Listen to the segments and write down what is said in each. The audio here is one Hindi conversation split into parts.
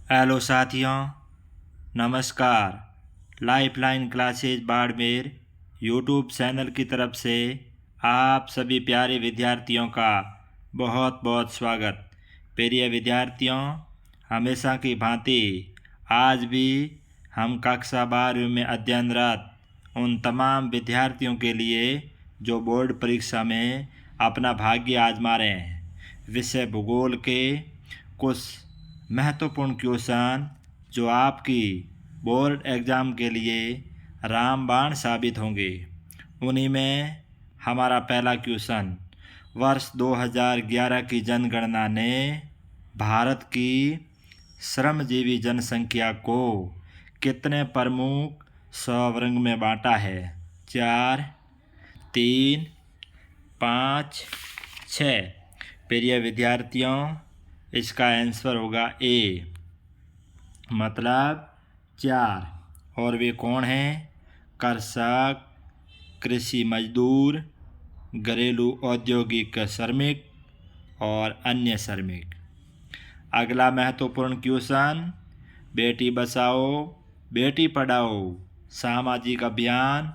हेलो साथियों, नमस्कार। Lifeline classes Barmer YouTube channel की तरफ से आप सभी प्यारे विद्यार्थियों का बहुत बहुत स्वागत। प्रिय विद्यार्थियों, हमेशा की भांति आज भी हम कक्षा 12वीं में अध्ययनरत उन तमाम विद्यार्थियों के लिए जो बोर्ड परीक्षा में अपना भाग्य आजमा रहे हैं, विषय भूगोल के कुछ महत्वपूर्ण क्वेश्चन जो आपकी बोर्ड एग्ज़ाम के लिए रामबाण साबित होंगे। उन्हीं में हमारा पहला क्वेश्चन, वर्ष 2011 की जनगणना ने भारत की श्रमजीवी जनसंख्या को कितने प्रमुख स्ववर्ग में बांटा है? 4, 3, 5, 6। प्रिय विद्यार्थियों, इसका आंसर होगा ए, मतलब 4। और वे कौन हैं? कृषक, कृषि मजदूर, घरेलू औद्योगिक श्रमिक और अन्य श्रमिक। अगला महत्वपूर्ण क्वेश्चन, बेटी बचाओ बेटी पढ़ाओ सामाजिक अभियान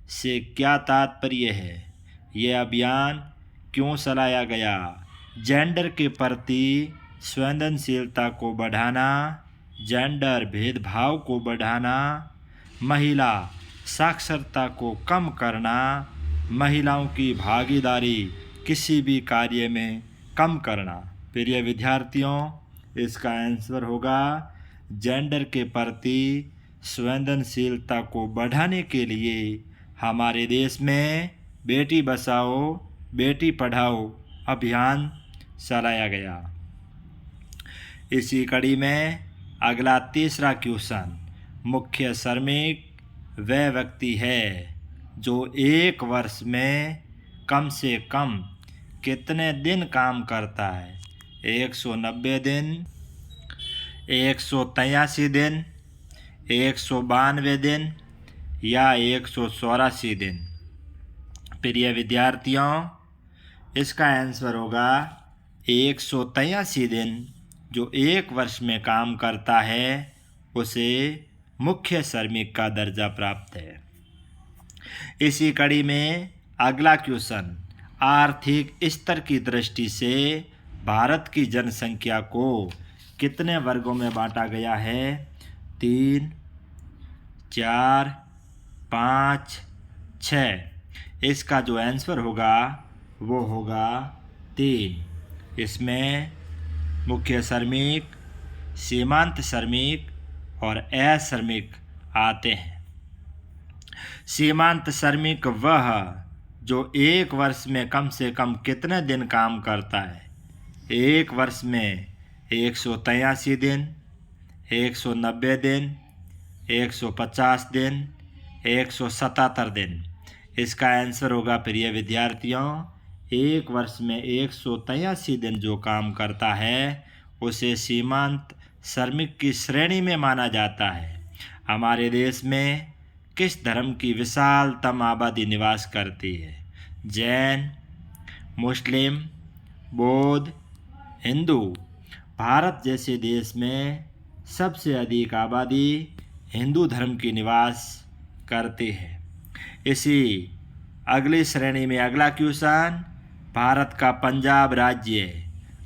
से क्या तात्पर्य है? ये अभियान क्यों चलाया गया? जेंडर के प्रति संवेदनशीलता को बढ़ाना, जेंडर भेदभाव को बढ़ाना, महिला साक्षरता को कम करना, महिलाओं की भागीदारी किसी भी कार्य में कम करना। प्रिय विद्यार्थियों, इसका आंसर होगा जेंडर के प्रति संवेदनशीलता को बढ़ाने के लिए हमारे देश में बेटी बचाओ बेटी पढ़ाओ अभियान चलाया गया। इसी कड़ी में अगला तीसरा क्वेश्चन, मुख्य श्रमिक वह व्यक्ति है जो एक वर्ष में कम से कम कितने दिन काम करता है? 190 दिन, 183 दिन, 192 दिन या 184 दिन। प्रिय विद्यार्थियों, इसका आंसर होगा 183 दिन। जो एक वर्ष में काम करता है उसे मुख्य श्रमिक का दर्जा प्राप्त है। इसी कड़ी में अगला क्वेश्चन, आर्थिक स्तर की दृष्टि से भारत की जनसंख्या को कितने वर्गों में बांटा गया है? 3, 4, 5, 6। इसका जो आंसर होगा वो होगा 3। इसमें मुख्य श्रमिक, सीमांत श्रमिक और अश्रमिक आते हैं। सीमांत श्रमिक वह जो एक वर्ष में कम से कम कितने दिन काम करता है? एक वर्ष में 183 दिन, 190 दिन, 150 दिन, 177 दिन। इसका आंसर होगा प्रिय विद्यार्थियों, एक वर्ष में 183 दिन जो काम करता है उसे सीमांत श्रमिक की श्रेणी में माना जाता है। हमारे देश में किस धर्म की विशालतम आबादी निवास करती है? जैन, मुस्लिम, बौद्ध, हिंदू। भारत जैसे देश में सबसे अधिक आबादी हिंदू धर्म की निवास करती है। इसी अगली श्रेणी में अगला क्वेश्चन, भारत का पंजाब राज्य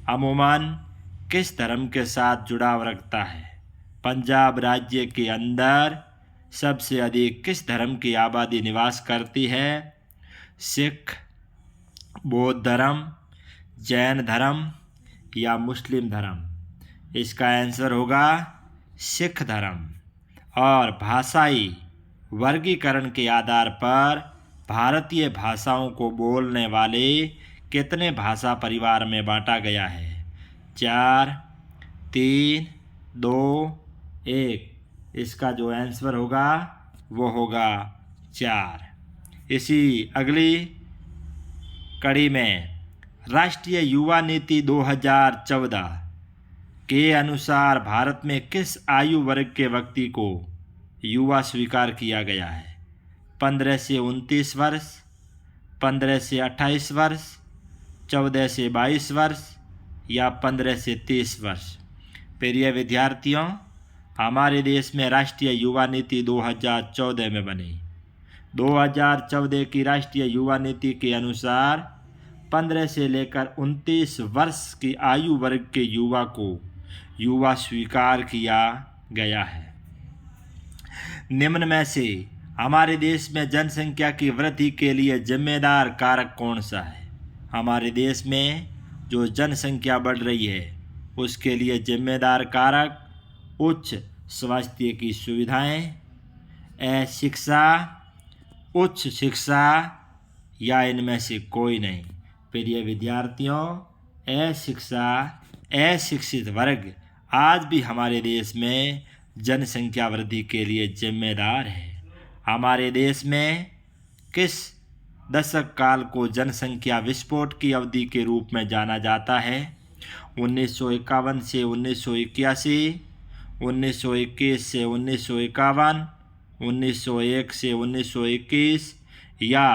अमूमन किस धर्म के साथ जुड़ाव रखता है? पंजाब राज्य के अंदर सबसे अधिक किस धर्म की आबादी निवास करती है? सिख, बौद्ध धर्म, जैन धर्म या मुस्लिम धर्म। इसका आंसर होगा सिख धर्म। और भाषाई वर्गीकरण के आधार पर भारतीय भाषाओं को बोलने वाले कितने भाषा परिवार में बांटा गया है? 4, 3, 2, 1। इसका जो आंसर होगा वो होगा 4। इसी अगली कड़ी में राष्ट्रीय युवा नीति 2014 के अनुसार भारत में किस आयु वर्ग के व्यक्ति को युवा स्वीकार किया गया है? 15 से 29 वर्ष, 15 से 28 वर्ष, 14 से 22 वर्ष या 15 से 30 वर्ष। प्रिय विद्यार्थियों, हमारे देश में राष्ट्रीय युवा नीति 2014 में बनी। 2014 की राष्ट्रीय युवा नीति के अनुसार 15 से लेकर 29 वर्ष की आयु वर्ग के युवा को युवा स्वीकार किया गया है। निम्न में से हमारे देश में जनसंख्या की वृद्धि के लिए जिम्मेदार कारक कौन सा है? हमारे देश में जो जनसंख्या बढ़ रही है उसके लिए जिम्मेदार कारक उच्च स्वास्थ्य की सुविधाएं, शिक्षा, उच्च शिक्षा या इनमें से कोई नहीं। प्रिय विद्यार्थियों, अशिक्षा, अशिक्षित वर्ग आज भी हमारे देश में जनसंख्या वृद्धि के लिए जिम्मेदार है। हमारे देश में किस दशक काल को जनसंख्या विस्फोट की अवधि के रूप में जाना जाता है? 1951 से 1981, 1921 से 1951, 1901 से 1921 या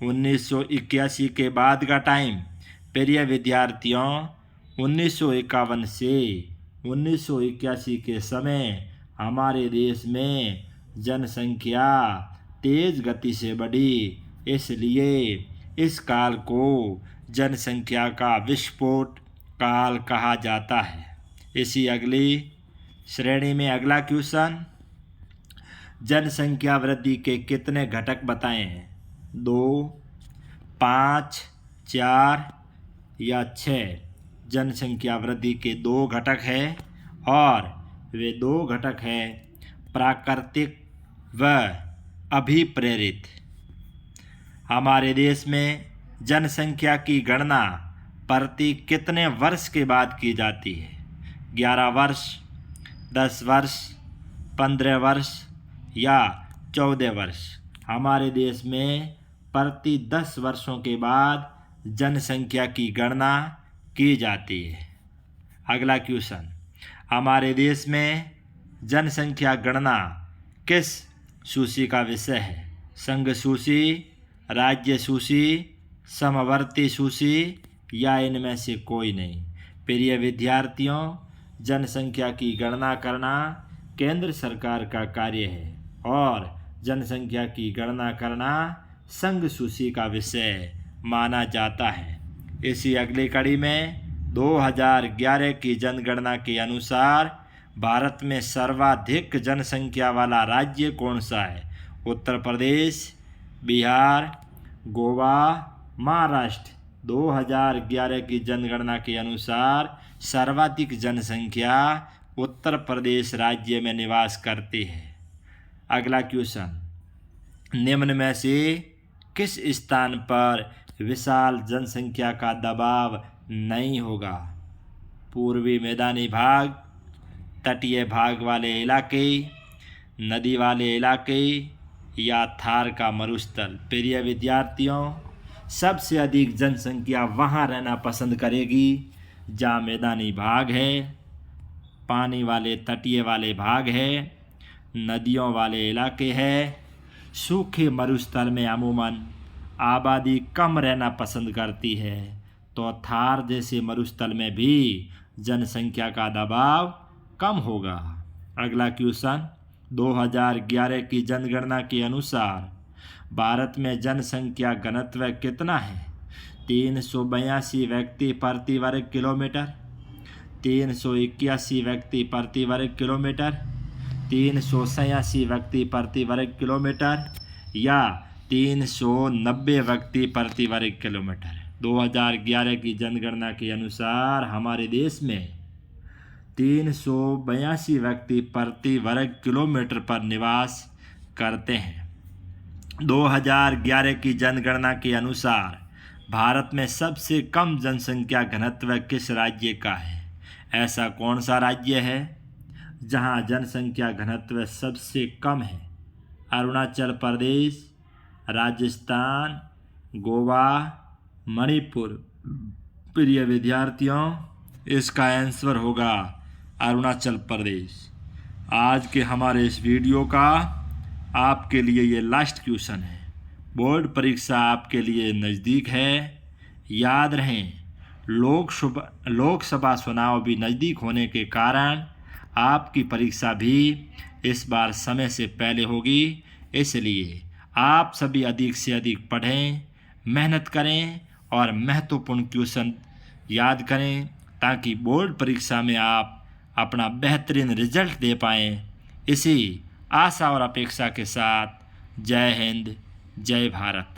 1981 के बाद का टाइम? प्रिय विद्यार्थियों, 1951 से 1981 के समय हमारे देश में जनसंख्या तेज गति से बढ़ी, इसलिए इस काल को जनसंख्या का विस्फोट काल कहा जाता है। इसी अगली श्रेणी में अगला क्वेश्चन, जनसंख्या वृद्धि के कितने घटक बताए हैं? 2, 5, 4 या 6? जनसंख्या वृद्धि के 2 घटक हैं और वे 2 घटक हैं प्राकृतिक व अभिप्रेरित। हमारे देश में जनसंख्या की गणना प्रति कितने वर्ष के बाद की जाती है? 11 वर्ष, 10 वर्ष, 15 वर्ष या 14 वर्ष? हमारे देश में प्रति 10 वर्षों के बाद जनसंख्या की गणना की जाती है। अगला क्वेश्चन, हमारे देश में जनसंख्या गणना किस सूची का विषय है? संघ सूची, राज्य सूची, समवर्ती सूची या इनमें से कोई नहीं? प्रिय विद्यार्थियों, जनसंख्या की गणना करना केंद्र सरकार का कार्य है और जनसंख्या की गणना करना संघ सूची का विषय माना जाता है। इसी अगली कड़ी में 2011 की जनगणना के अनुसार भारत में सर्वाधिक जनसंख्या वाला राज्य कौन सा है? उत्तर प्रदेश, बिहार, गोवा, महाराष्ट्र। 2011 की जनगणना के अनुसार सर्वाधिक जनसंख्या उत्तर प्रदेश राज्य में निवास करती है। अगला क्वेश्चन, निम्न में से किस स्थान पर विशाल जनसंख्या का दबाव नहीं होगा? पूर्वी मैदानी भाग, तटीय भाग वाले इलाके, नदी वाले इलाके या थार का मरुस्थल? प्रिय विद्यार्थियों, सबसे अधिक जनसंख्या वहाँ रहना पसंद करेगी जहाँ मैदानी भाग है, पानी वाले तटीय वाले भाग है, नदियों वाले इलाके है। सूखे मरुस्थल में अमूमन आबादी कम रहना पसंद करती है, तो थार जैसे मरुस्थल में भी जनसंख्या का दबाव कम होगा। अगला क्वेश्चन, 2011 की जनगणना के अनुसार भारत में जनसंख्या घनत्व कितना है? 382 व्यक्ति प्रति वर्ग किलोमीटर, 381 व्यक्ति प्रति वर्ग किलोमीटर, 386 व्यक्ति प्रति वर्ग किलोमीटर या 390 व्यक्ति प्रति वर्ग किलोमीटर? 2011 की जनगणना के अनुसार हमारे देश में 382 व्यक्ति प्रति वर्ग किलोमीटर पर निवास करते हैं। 2011 की जनगणना के अनुसार भारत में सबसे कम जनसंख्या घनत्व किस राज्य का है? ऐसा कौन सा राज्य है जहां जनसंख्या घनत्व सबसे कम है? अरुणाचल प्रदेश, राजस्थान, गोवा, मणिपुर? प्रिय विद्यार्थियों, इसका आंसर होगा अरुणाचल प्रदेश। आज के हमारे इस वीडियो का आपके लिए ये लास्ट क्वेश्चन है। बोर्ड परीक्षा आपके लिए नज़दीक है। याद रहें, लोकसभा चुनाव भी नज़दीक होने के कारण आपकी परीक्षा भी इस बार समय से पहले होगी। इसलिए आप सभी अधिक से अधिक पढ़ें, मेहनत करें और महत्वपूर्ण क्वेश्चन याद करें ताकि बोर्ड परीक्षा में आप अपना बेहतरीन रिजल्ट दे पाएँ। इसी आशा और अपेक्षा के साथ जय हिंद, जय भारत।